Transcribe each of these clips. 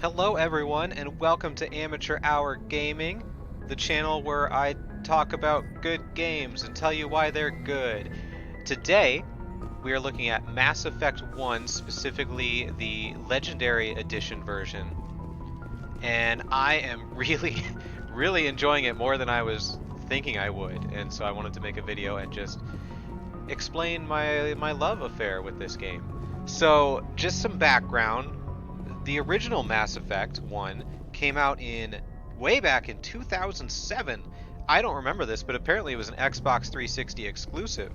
Hello everyone and welcome to Amateur Hour Gaming, the channel where I talk about good games and tell you why they're good. Today, we are looking at Mass Effect 1, specifically the Legendary Edition version. And I am really, really enjoying it more than I was thinking I would. And so I wanted to make a video and just explain my love affair with this game. So, just some background. The original Mass Effect 1 came out way back in 2007. I don't remember this, but apparently it was an Xbox 360 exclusive.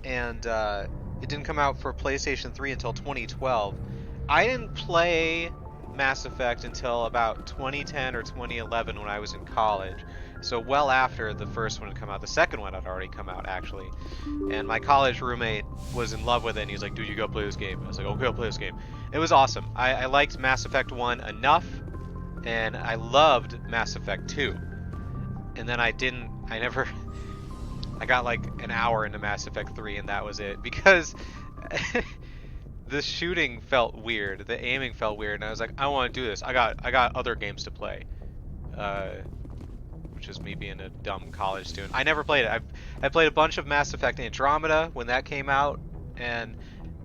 And it didn't come out for PlayStation 3 until 2012. I didn't play Mass Effect until about 2010 or 2011 when I was in college. So well after the first one had come out. The second one had already come out, actually. And my college roommate was in love with it, and he was like, dude, you gotta play this game. I was like, okay, I'll play this game. It was awesome. I liked Mass Effect 1 enough, and I loved Mass Effect 2. And then I got like an hour into Mass Effect 3, and that was it. Because the shooting felt weird, the aiming felt weird, and I was like, I want to do this. I got other games to play. Which is me being a dumb college student. I never played it. I played a bunch of Mass Effect Andromeda when that came out, and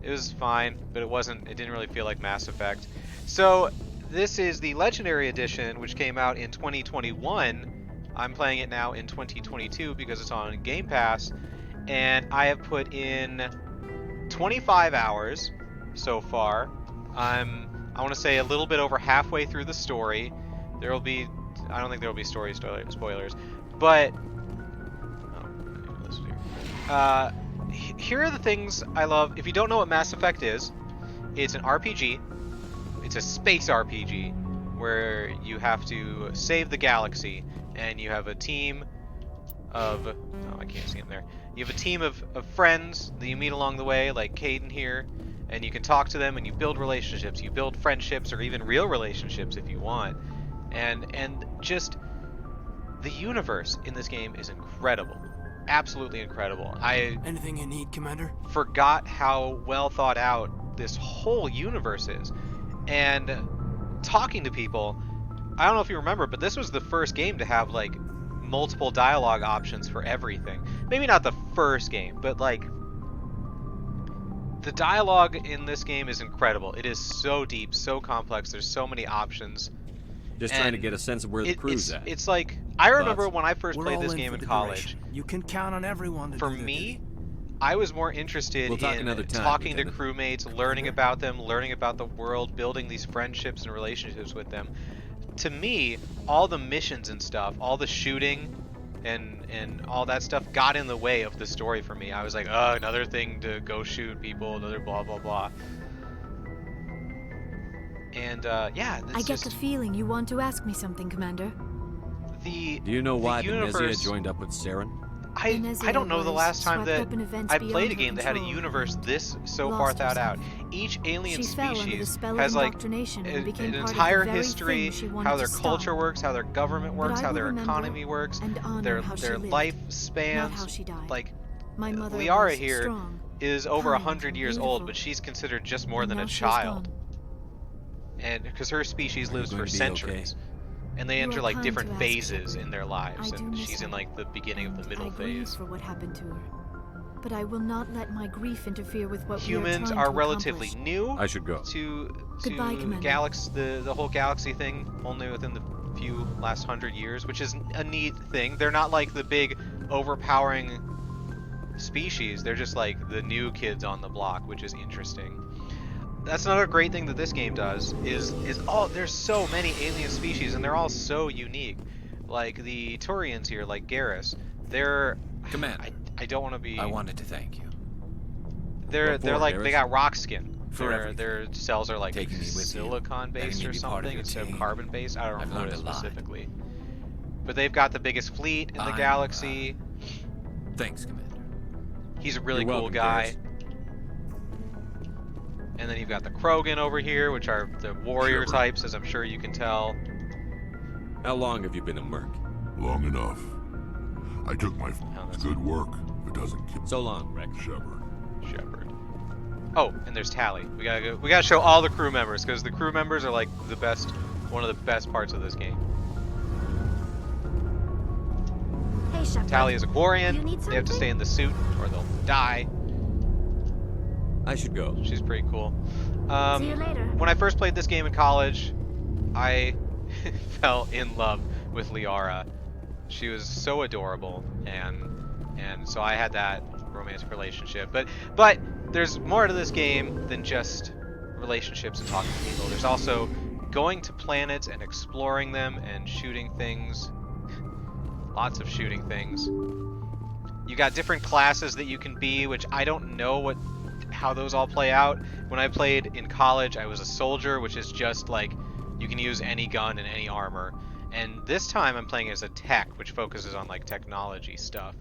it was fine, but it didn't really feel like Mass Effect. So this is the Legendary Edition, which came out in 2021. I'm playing it now in 2022 because it's on Game Pass, and I have put in 25 hours so far. I want to say a little bit over halfway through the story. I don't think there will be story spoilers, but here are the things I love. If you don't know what Mass Effect is, it's an RPG. It's a space RPG where you have to save the galaxy, and you have a team of I can't see him there. You have a team of friends that you meet along the way, like Caden here, and you can talk to them and you build relationships. You build friendships or even real relationships if you want. And just the universe in this game is incredible. Absolutely incredible. Anything you need, Commander? Forgot how well thought out this whole universe is. And talking to people, I don't know if you remember, but this was the first game to have like multiple dialogue options for everything. Maybe not the first game, but like the dialogue in this game is incredible. It is so deep, so complex. There's so many options. Just trying to get a sense of where the crew's at. It's like, I remember when I first played this game in college. Duration. You can count on everyone to For me, I was more interested in talking to crewmates, learning about them, learning about the world, building these friendships and relationships with them. To me, all the missions and stuff, all the shooting and all that stuff got in the way of the story for me. I was like, oh, another thing to go shoot people, another blah blah blah. And yeah, I get the feeling you want to ask me something, Commander. Do you know why Venezia joined up with Saren? I don't know the last time that I played a game that had a universe this so far thought out. Each alien species has like an entire history, how their culture works, how their government works, how their economy works, their life spans. Like Liara here is over 100 years old, but she's considered just more than a child. And because her species lives for centuries, and they enter like different phases in their lives, and she's in like the beginning of the middle phase. For what happened to her, but I will not let my grief interfere with what humans are relatively new. I should go. To Goodbye, the whole galaxy thing, only within the few last 100 years, which is a neat thing. They're not like the big overpowering species. They're just like the new kids on the block, which is interesting. That's another great thing that this game does, is there's so many alien species, and they're all so unique. Like the Turians here, like Garrus, they're... Commander, I don't want to be... I wanted to thank you. They're like, they got rock skin. For their cells are like silicon based or something instead of carbon based. I don't remember what it is specifically. But they've got the biggest fleet in the galaxy. Thanks, Commander. He's a really cool guy. And then you've got the Krogan over here, which are the warrior types, as I'm sure you can tell. How long have you been a merc? Long enough. I took my good work. It doesn't kill. So long, Rex. Shepard. Oh, and there's Tally. We gotta show all the crew members, because the crew members are like the best, one of the best parts of this game. Hey, Shepard. Tally is a Quarian. You need They have to stay something? in the suit or they'll die. I should go. She's pretty cool. See you later. When I first played this game in college, I fell in love with Liara. She was so adorable, and so I had that romantic relationship. But there's more to this game than just relationships and talking to people. There's also going to planets and exploring them and shooting things. Lots of shooting things. You got different classes that you can be, which I don't know how those all play out. When I played in college, I was a soldier, which is just like you can use any gun and any armor. And this time I'm playing as a tech, which focuses on like technology stuff.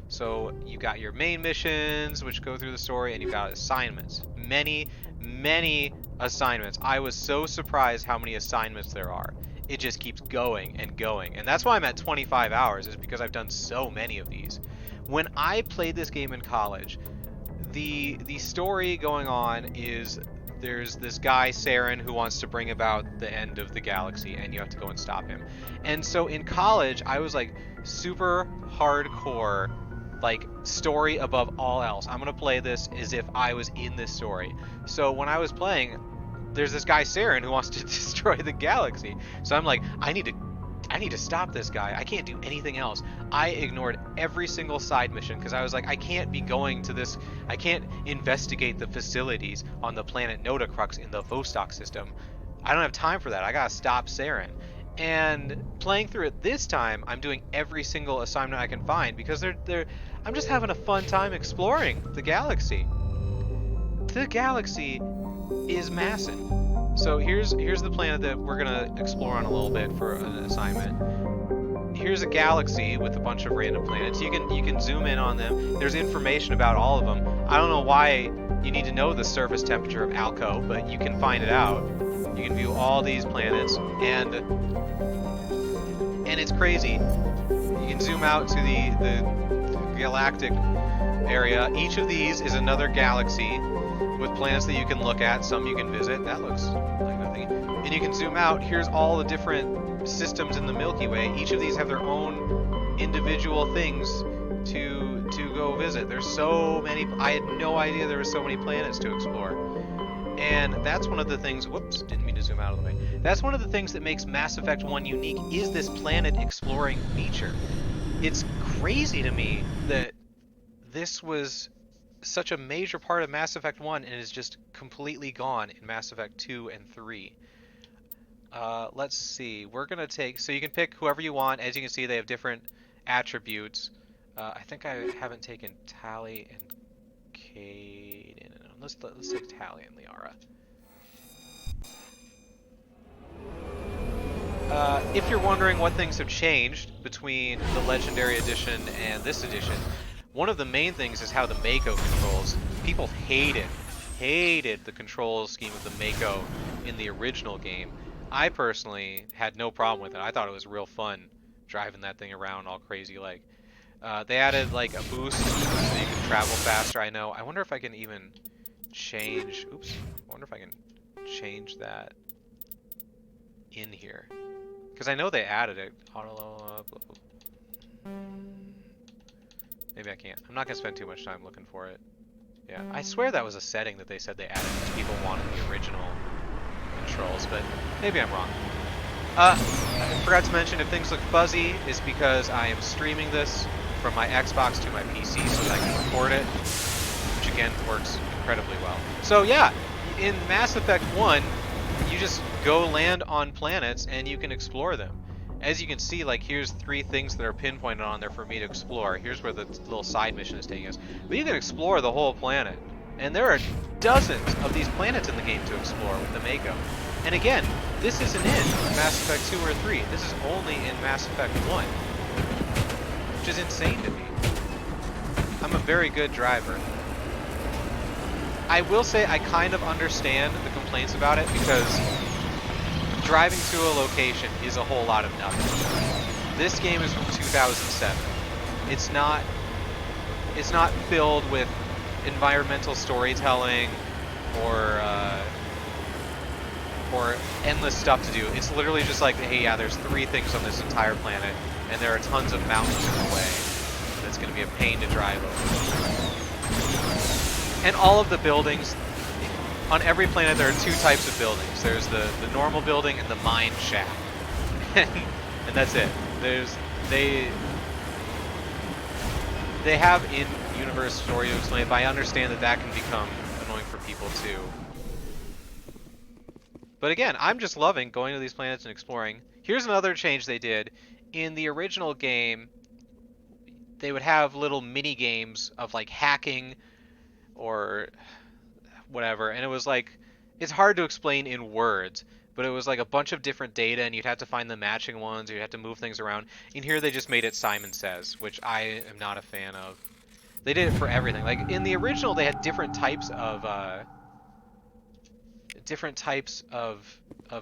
So you got your main missions, which go through the story, and you've got assignments. Many, many assignments. I was so surprised how many assignments there are. It just keeps going and going. And that's why I'm at 25 hours, is because I've done so many of these. When I played this game in college, the story going on is there's this guy, Saren, who wants to bring about the end of the galaxy, and you have to go and stop him. And so in college, I was like super hardcore, like story above all else. I'm gonna play this as if I was in this story. So when I was playing, there's this guy Saren who wants to destroy the galaxy. So I'm like, I need to stop this guy. I can't do anything else. I ignored every single side mission because I was like, I can't be going to this. I can't investigate the facilities on the planet Notacrux in the Vostok system. I don't have time for that. I gotta stop Saren. And playing through it this time, I'm doing every single assignment I can find because I'm just having a fun time exploring the galaxy. The galaxy is massive. So here's the planet that we're gonna explore on a little bit for an assignment. Here's a galaxy with a bunch of random planets. You can zoom in on them. There's information about all of them. I don't know why you need to know the surface temperature of Alco, but you can find it out. You can view all these planets, and it's crazy. You can zoom out to the galactic area. Each of these is another galaxy with planets that you can look at. Some you can visit. That looks like nothing. And you can zoom out. Here's all the different systems in the Milky Way. Each of these have their own individual things to go visit. There's so many. I had no idea there were so many planets to explore. And that's one of the things, whoops, didn't mean to zoom out of the way. That's one of the things that makes Mass Effect 1 unique, is this planet exploring feature. It's crazy to me that this was such a major part of Mass Effect 1 and is just completely gone in Mass Effect 2 and 3. Let's see, we're gonna take, so you can pick whoever you want. As you can see, they have different attributes. I think I haven't taken Tali and Cade. Let's take Tali and Liara. If you're wondering what things have changed between the Legendary Edition and this edition, one of the main things is how the Mako controls. People hated the control scheme of the Mako in the original game. I personally had no problem with it. I thought it was real fun driving that thing around all crazy like. They added like a boost so you can travel faster. I know. I wonder if I can even change. Oops. I wonder if I can change that in here. Because I know they added it. Maybe I can't. I'm not going to spend too much time looking for it. Yeah, I swear that was a setting that they said they added because people wanted the original controls, but maybe I'm wrong. I forgot to mention, if things look fuzzy, it's because I am streaming this from my Xbox to my PC so that I can record it, which again works incredibly well. So yeah, in Mass Effect 1, you just go land on planets and you can explore them. As you can see, like, here's 3 things that are pinpointed on there for me to explore. Here's where the little side mission is taking us. But you can explore the whole planet. And there are dozens of these planets in the game to explore with the Mako. And again, this isn't in Mass Effect 2 or 3. This is only in Mass Effect 1. Which is insane to me. I'm a very good driver. I will say I kind of understand the complaints about it because driving to a location is a whole lot of nothing. This game is from 2007. It's not filled with environmental storytelling or endless stuff to do. It's literally just like, hey, yeah, there's 3 things on this entire planet, and there are tons of mountains in the way. That's going to be a pain to drive over. And all of the buildings, on every planet there are 2 types of buildings. There's the normal building and the mine shaft. And that's it. They have in-universe story to explain it, but I understand that that can become annoying for people too. But again, I'm just loving going to these planets and exploring. Here's another change they did. In the original game, they would have little mini games of like hacking or whatever, and it was like, it's hard to explain in words, but it was like a bunch of different data, and you'd have to find the matching ones, or you'd have to move things around. In here, they just made it Simon Says, which I am not a fan of. They did it for everything. Like in the original, they had different types of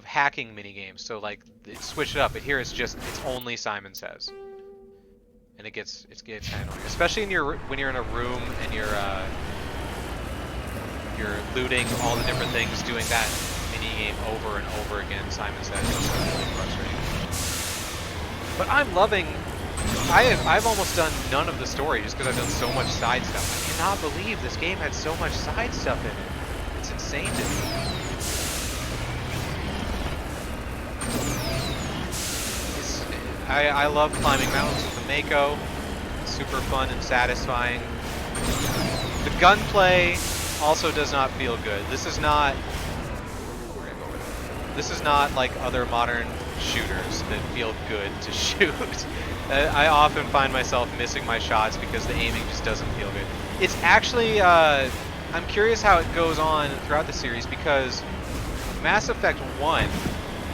hacking mini games. So like it switched it up, but here it's only Simon Says, and it gets kind of annoying, especially when you're in a room and you're looting all the different things, doing that mini game over and over again. Simon Says it's really frustrating. But I'm loving. I've almost done none of the story just because I've done so much side stuff. I cannot believe this game had so much side stuff in it. It's insane to me. I love climbing mountains with the Mako. It's super fun and satisfying. The gunplay also does not feel good. This is not. We're gonna go with it. This is not like other modern shooters that feel good to shoot. I often find myself missing my shots because the aiming just doesn't feel good. It's actually, I'm curious how it goes on throughout the series, because Mass Effect 1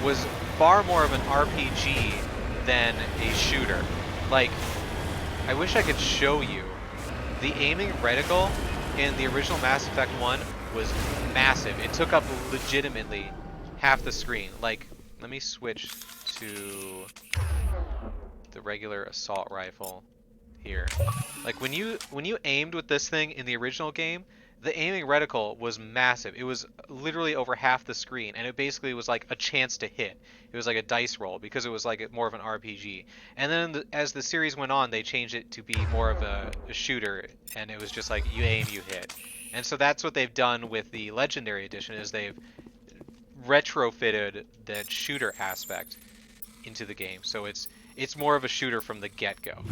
was far more of an RPG than a shooter. Like, I wish I could show you. The aiming reticle in the original Mass Effect 1 was massive. It took up legitimately half the screen. Like, let me switch to the regular assault rifle here. Like when you aimed with this thing in the original game, the aiming reticle was massive. It was literally over half the screen, and it basically was like a chance to hit. It was like a dice roll because it was like more of an RPG. And then as the series went on, they changed it to be more of a shooter, and it was just like you aim, you hit. And so that's what they've done with the Legendary Edition, is they've retrofitted that shooter aspect into the game. So it's more of a shooter from the get-go.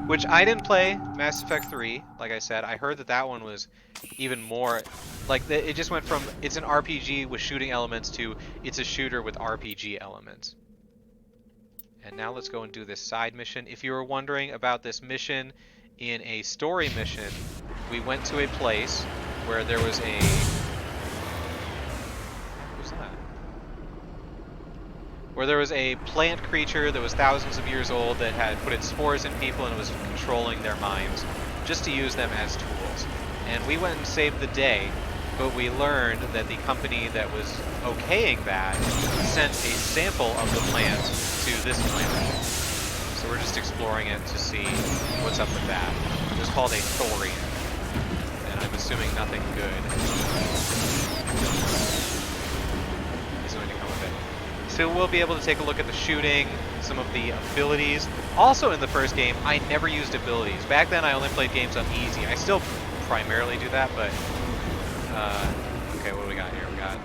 Which I didn't play Mass Effect 3, like I said. I heard that one was even more, like, it just went from, it's an RPG with shooting elements to it's a shooter with RPG elements. And now let's go and do this side mission. If you were wondering about this mission, in a story mission, we went to a place where there was a, where there was a plant creature that was thousands of years old that had put its spores in people and was controlling their minds just to use them as tools. And we went and saved the day, but we learned that the company that was okaying that sent a sample of the plant to this planet. So we're just exploring it to see what's up with that. It was called a thorium, and I'm assuming nothing good is going to come of it. So we'll be able to take a look at the shooting, some of the abilities. Also in the first game, I never used abilities. Back then I only played games on easy. I still primarily do that, but okay, what do we got here? We got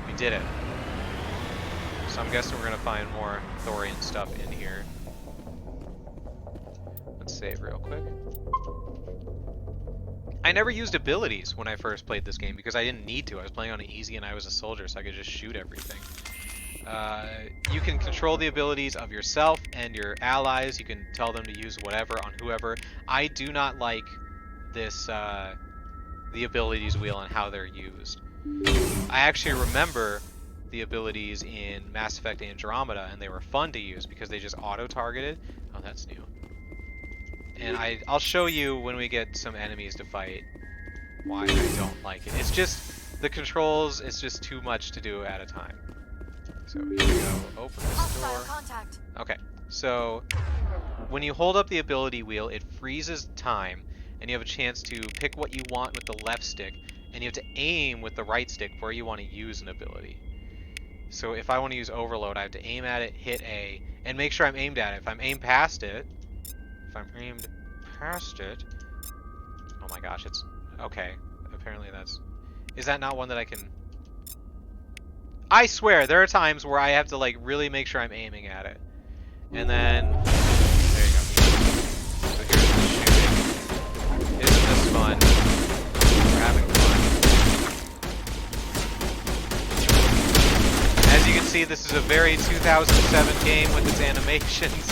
we did it. So I'm guessing we're gonna find more thorium stuff in here. Let's save real quick. I never used abilities when I first played this game because I didn't need to. I was playing on easy and I was a soldier, so I could just shoot everything. You can control the abilities of yourself and your allies. You can tell them to use whatever on whoever. I do not like this, the abilities wheel and how they're used. I actually remember the abilities in Mass Effect Andromeda, and they were fun to use because they just auto-targeted. Oh, that's new. And I'll show you when we get some enemies to fight why I don't like it. It's just, the controls, it's just too much to do at a time. So here we go, open this door. Okay, so when you hold up the ability wheel, it freezes time, and you have a chance to pick what you want with the left stick, and you have to aim with the right stick where you want to use an ability. So if I want to use Overload, I have to aim at it, hit A, and make sure I'm aimed at it. If I'm aimed past it, oh my gosh, it's, okay, apparently that's, is that not one that I can, I swear, there are times where I have to like really make sure I'm aiming at it. And then, there you go. So here's the shooting. Isn't this fun? We're having fun. As you can see, this is a very 2007 game with its animations.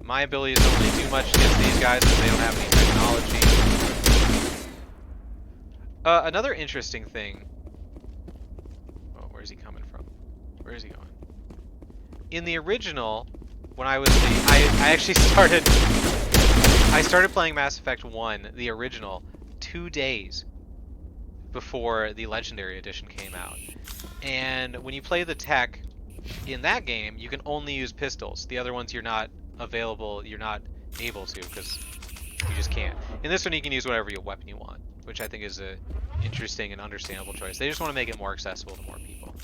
My abilities don't really do much against these guys because they don't have any technology. Another interesting thing. Oh, where's he coming from? Where is he going? In the original, when I was I actually started. I started playing Mass Effect 1, the original, 2 days before the Legendary Edition came out. And when you play the tech in that game, you can only use pistols. The other ones you're not available, you're not able to, because you just can't. In this one, you can use whatever weapon you want, which I think is a interesting and understandable choice. They just want to make it more accessible to more people.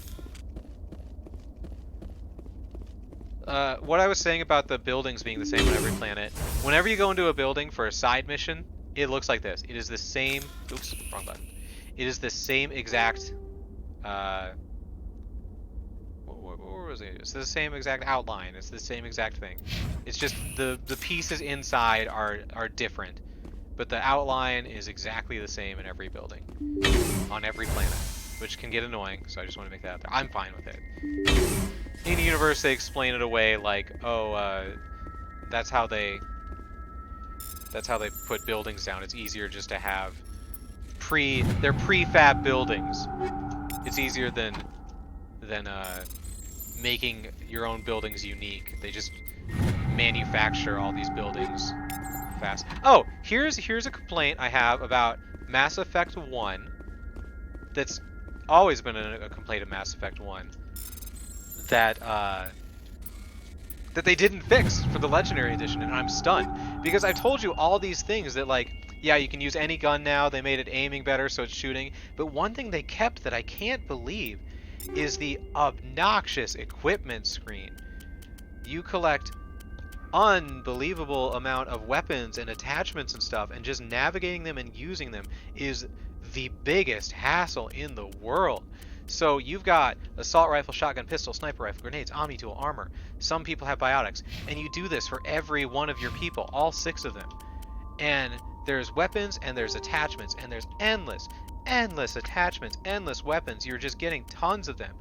What I was saying about the buildings being the same on every planet, whenever you go into a building for a side mission, it looks like this. It is the same, oops, wrong button. It is the same exact, what was it? It's the same exact outline. It's the same exact thing. It's just the pieces inside are different, but the outline is exactly the same in every building, on every planet, which can get annoying, so I just want to make that out there. I'm fine with it. In the universe, they explain it away like, oh, that's how they put buildings down. It's easier just to have they're prefab buildings. It's easier than making your own buildings unique. They just manufacture all these buildings fast. Oh, here's a complaint I have about Mass Effect 1 that's always been a complaint of Mass Effect 1 that they didn't fix for the Legendary Edition, and I'm stunned. Because I've told you all these things that, like, yeah, you can use any gun now, they made it aiming better so it's shooting, but one thing they kept that I can't believe is the obnoxious equipment screen. You collect unbelievable amount of weapons and attachments and stuff, and just navigating them and using them is the biggest hassle in the world. So you've got assault rifle, shotgun, pistol, sniper rifle, grenades, omni tool, armor. Some people have biotics, and you do this for every one of your people, all 6 of them. And there's weapons and there's attachments, and there's endless attachments, endless weapons. You're just getting tons of them.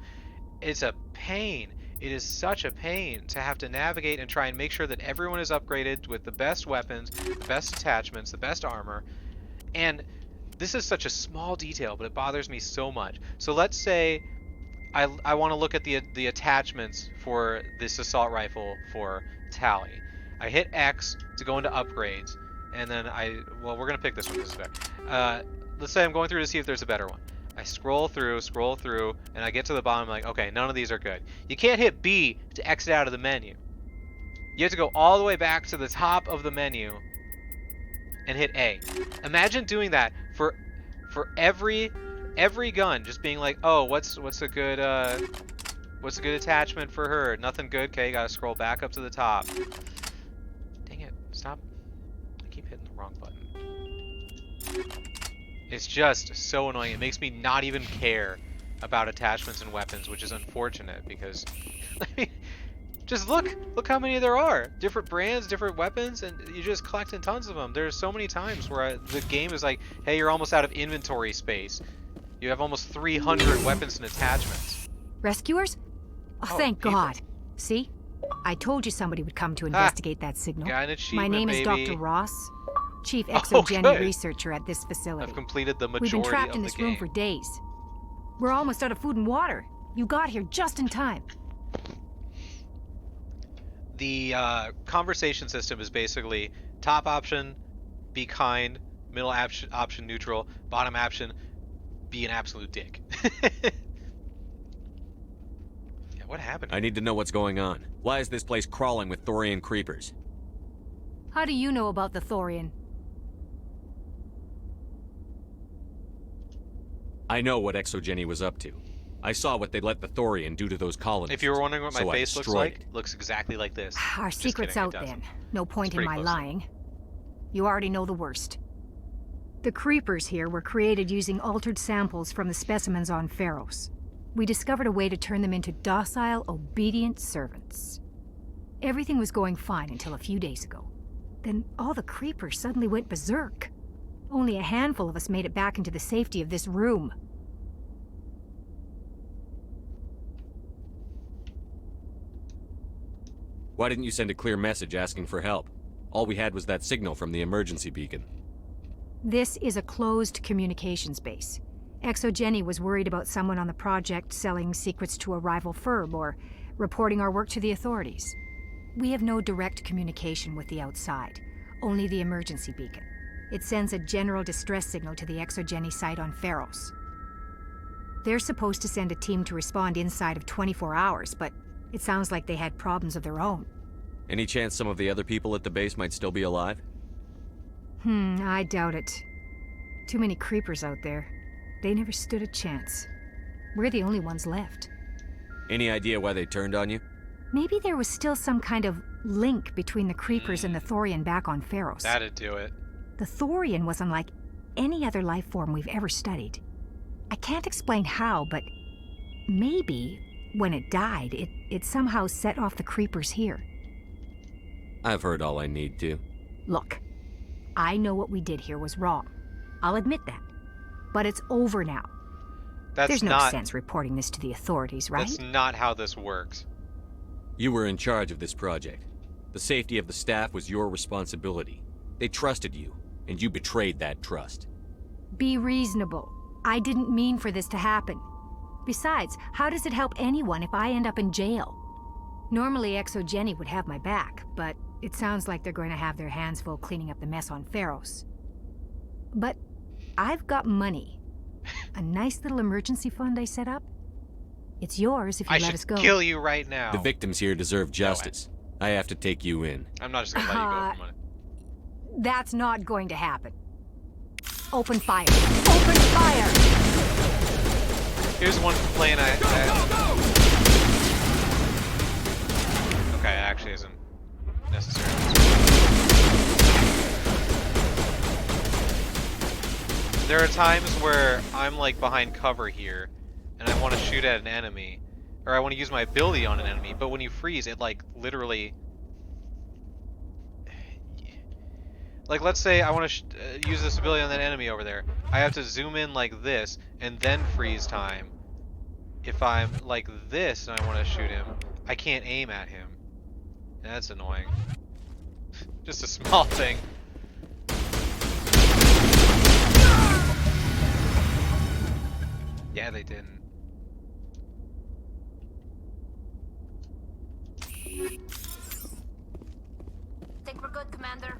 It's a pain. It is such a pain to have to navigate and try and make sure that everyone is upgraded with the best weapons, the best attachments, the best armor. And this is such a small detail, but it bothers me so much. So let's say I want to look at the attachments for this assault rifle for Tally. I hit X to go into upgrades, and then well, we're going to pick this one. This is better. Let's say I'm going through to see if there's a better one. I scroll through, and I get to the bottom, I'm like, okay, none of these are good. You can't hit B to exit out of the menu. You have to go all the way back to the top of the menu and hit A. Imagine doing that for every gun, just being like, oh, what's a good attachment for her? Nothing good. Okay, gotta scroll back up to the top. Dang it! Stop! I keep hitting the wrong button. It's just so annoying. It makes me not even care about attachments and weapons, which is unfortunate because, I mean, just look how many there are. Different brands, different weapons, and you're just collecting tons of them. There's so many times where the game is like, hey, you're almost out of inventory space. You have almost 300 weapons and attachments. Rescuers? Oh, thank people. God. See? I told you somebody would come to investigate that signal. Got an achievement, My name is baby. Dr. Ross, Chief Oh, Exogeny good. Researcher at this facility. I've completed the We've majority been trapped of in the this room game. for days. We're almost out of food and water. You got here just in time. The conversation system is basically top option, be kind, middle option, neutral, bottom option, be an absolute dick. Yeah, what happened? I need to know what's going on. Why is this place crawling with Thorian creepers? How do you know about the Thorian? I know what Exogeny was up to. I saw what they let the Thorian do to those colonists. If you were wondering what my so face looks destroyed like, it. looks exactly like this. Our Just secret's kidding, it out doesn't. then. No point in pretty my close. lying. You already know the worst. The creepers here were created using altered samples from the specimens on Pharos. We discovered a way to turn them into docile, obedient servants. Everything was going fine until a few days ago. Then all the creepers suddenly went berserk. Only a handful of us made it back into the safety of this room. Why didn't you send a clear message asking for help? All we had was that signal from the emergency beacon. This is a closed communications base. Exogeny was worried about someone on the project selling secrets to a rival firm or reporting our work to the authorities. We have no direct communication with the outside, only the emergency beacon. It sends a general distress signal to the Exogeny site on Pharos. They're supposed to send a team to respond inside of 24 hours, but it sounds like they had problems of their own. Any chance some of the other people at the base might still be alive? I doubt it. Too many creepers out there. They never stood a chance. We're the only ones left. Any idea why they turned on you? Maybe there was still some kind of link between the creepers and the Thorian back on Pharos. That'd do it. The Thorian was unlike any other life form we've ever studied. I can't explain how, but maybe when it died, it somehow set off the creepers here. I've heard all I need to. Look, I know what we did here was wrong. I'll admit that. But it's over now. There's no sense reporting this to the authorities, right? That's not how this works. You were in charge of this project. The safety of the staff was your responsibility. They trusted you, and you betrayed that trust. Be reasonable. I didn't mean for this to happen. Besides, how does it help anyone if I end up in jail? Normally, Exogeny would have my back, but it sounds like they're going to have their hands full cleaning up the mess on Pharos. But I've got money. A nice little emergency fund I set up. It's yours if you let us go. I should kill you right now. The victims here deserve justice. I have to take you in. I'm not just gonna let you go for money. That's not going to happen. Open fire. Open fire! Here's one complaint I Okay, it actually isn't necessary. There are times where I'm like behind cover here and I want to shoot at an enemy, or I want to use my ability on an enemy, but when you freeze, it like literally... Like, let's say I want to use this ability on that enemy over there. I have to zoom in like this, and then freeze time. If I'm like this and I want to shoot him, I can't aim at him. And that's annoying. Just a small thing. Yeah, they didn't. Think we're good, Commander.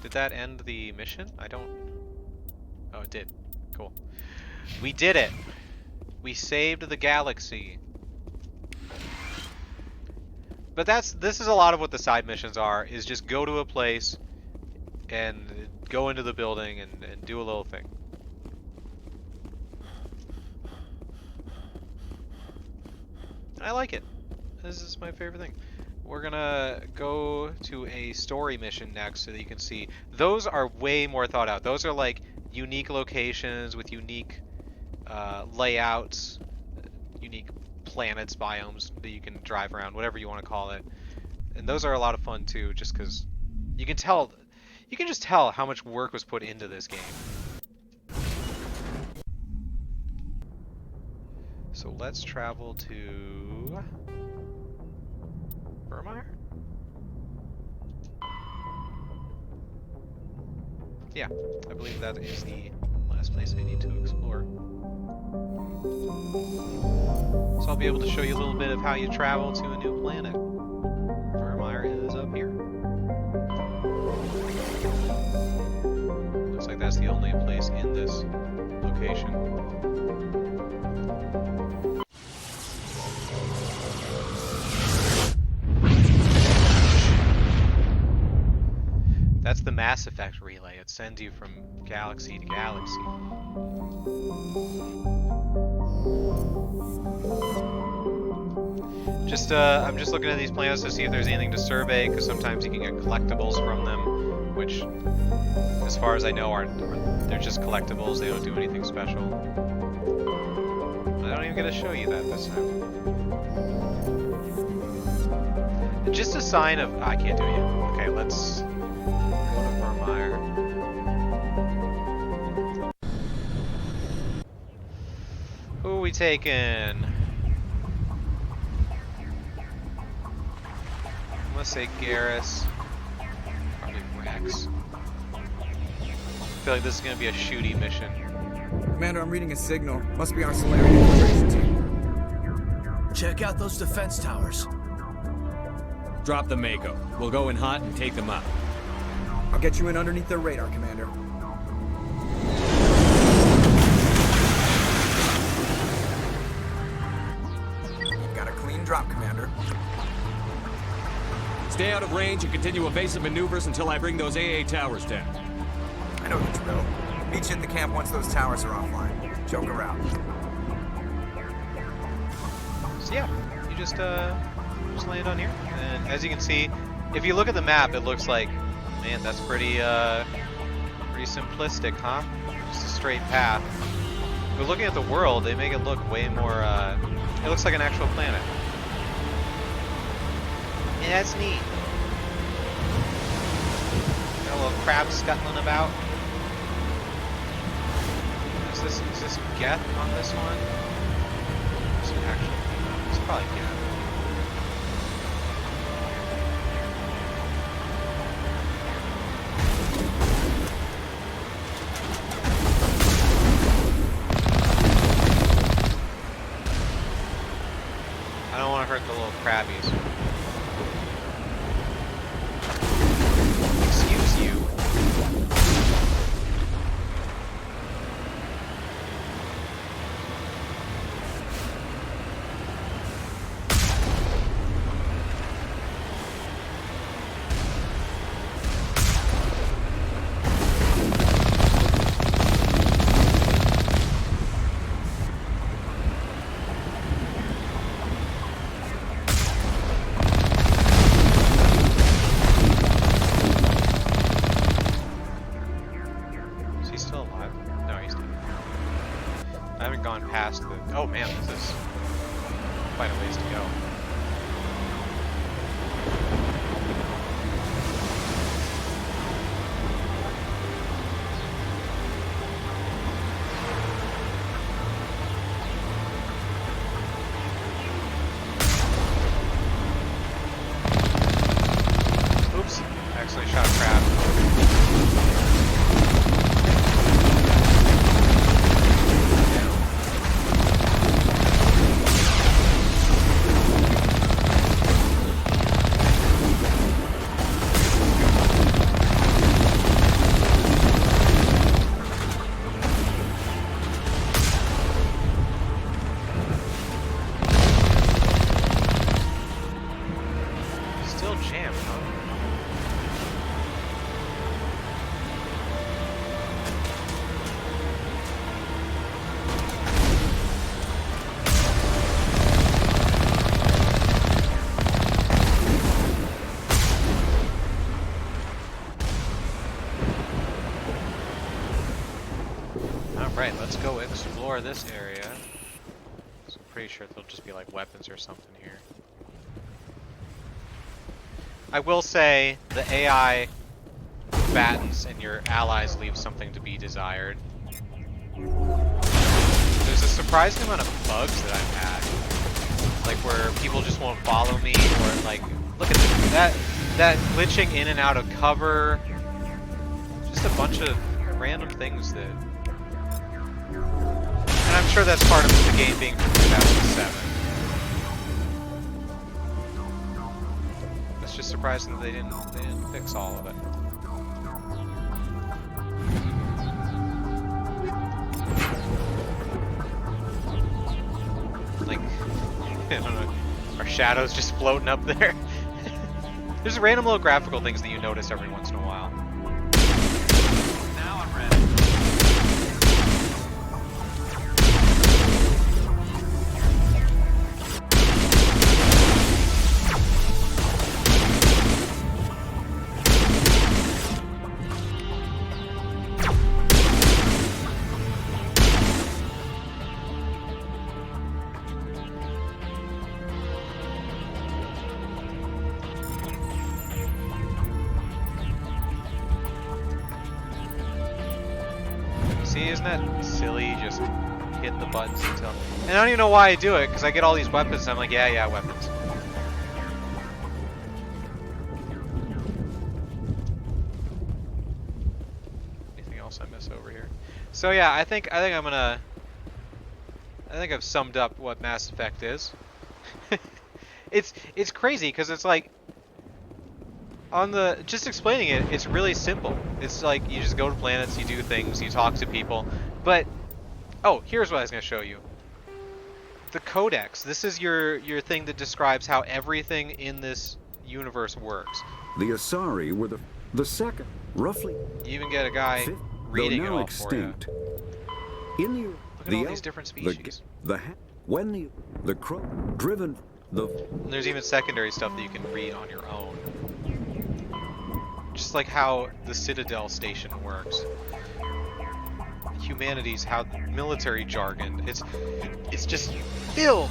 Did that end the mission? I don't... Oh, it did. Cool. We did it! We saved the galaxy. But this is a lot of what the side missions are, is just go to a place and go into the building and do a little thing. I like it. This is my favorite thing. We're gonna go to a story mission next so that you can see. Those are way more thought out. Those are like unique locations with unique layouts, unique planets, biomes that you can drive around, whatever you want to call it. And those are a lot of fun too, just because you can just tell how much work was put into this game. So let's travel to Vermeer? Yeah, I believe that is the last place I need to explore. So I'll be able to show you a little bit of how you travel to a new planet. Vermeer is up here. Looks like that's the only place in this location. That's the Mass Effect relay. It sends you from galaxy to galaxy. I'm just looking at these planets to see if there's anything to survey, because sometimes you can get collectibles from them, which, as far as I know, they're just collectibles. They don't do anything special. I don't even get to show you that this time. Just a sign of I can't do it yet. Okay, let's go to Vermeer. Who are we taking? I'm gonna say Garrus. Probably Rex. I feel like this is gonna be a shooty mission. Commander, I'm reading a signal. Must be our Solarian infiltration team. Check out those defense towers. Drop the Mako. We'll go in hot and take them out. I'll get you in underneath their radar, Commander. Got a clean drop, Commander. Stay out of range and continue evasive maneuvers until I bring those AA towers down. I know the drill. Meet you at the camp once those towers are offline. Joke around. So yeah, you just land on here, and as you can see, if you look at the map, it looks like, man, that's pretty simplistic, huh? Just a straight path. But looking at the world, they make it look way more. It looks like an actual planet. Yeah, that's neat. Got a little crab scuttling about. Is this Geth on this one? Is it actually? It's probably Geth. I don't want to hurt the little crabbies. Excuse you. Is he still alive? No, he's dead. I haven't gone past the... Oh man, this is quite a ways to go. Oops, I accidentally shot a crab. Still jammed, huh? Alright, let's go explore this area. So I'm pretty sure there'll just be like weapons or something here. I will say the AI combatants and your allies leave something to be desired. There's a surprising amount of bugs that I've had. Like where people just won't follow me, or like, look at this, that glitching in and out of cover. Just a bunch of random things that... And I'm sure that's part of the game being from 2007. It's just surprising that they didn't fix all of it. I don't know. Our shadows just floating up there. There's random little graphical things that you notice every once in a while. Now I'm ready. See, isn't that silly? Just hit the buttons until... And I don't even know why I do it, because I get all these weapons, and I'm like, yeah, weapons. Anything else I miss over here? So yeah, I think I'm gonna... I think I've summed up what Mass Effect is. It's crazy, because it's like... On the, just explaining it, it's really simple. It's like you just go to planets, you do things, you talk to people. But, oh, here's what I was going to show you. The Codex. This is your thing that describes how everything in this universe works. The Asari were the second, roughly. You even get a guy fifth, reading it though now all extinct. for you. In the Look at all these different species. When the crow driven the And there's even secondary stuff that you can read on your own. Just like how the Citadel station works. Humanities, how military jargon. It's just filled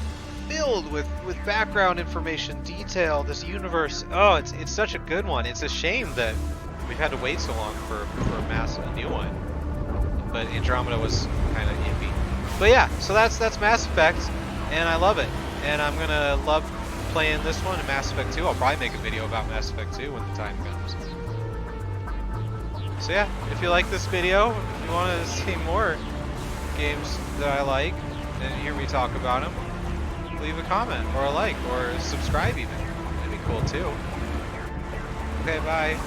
with background information, detail. This universe. Oh, it's such a good one. It's a shame that we've had to wait so long for a new one. But Andromeda was kind of iffy. But yeah, so that's Mass Effect, and I love it. And I'm gonna love playing this one and Mass Effect 2. I'll probably make a video about Mass Effect 2 when the time comes. So yeah, if you like this video, if you want to see more games that I like and hear me talk about them, leave a comment or a like or subscribe even. That'd be cool too. Okay, bye.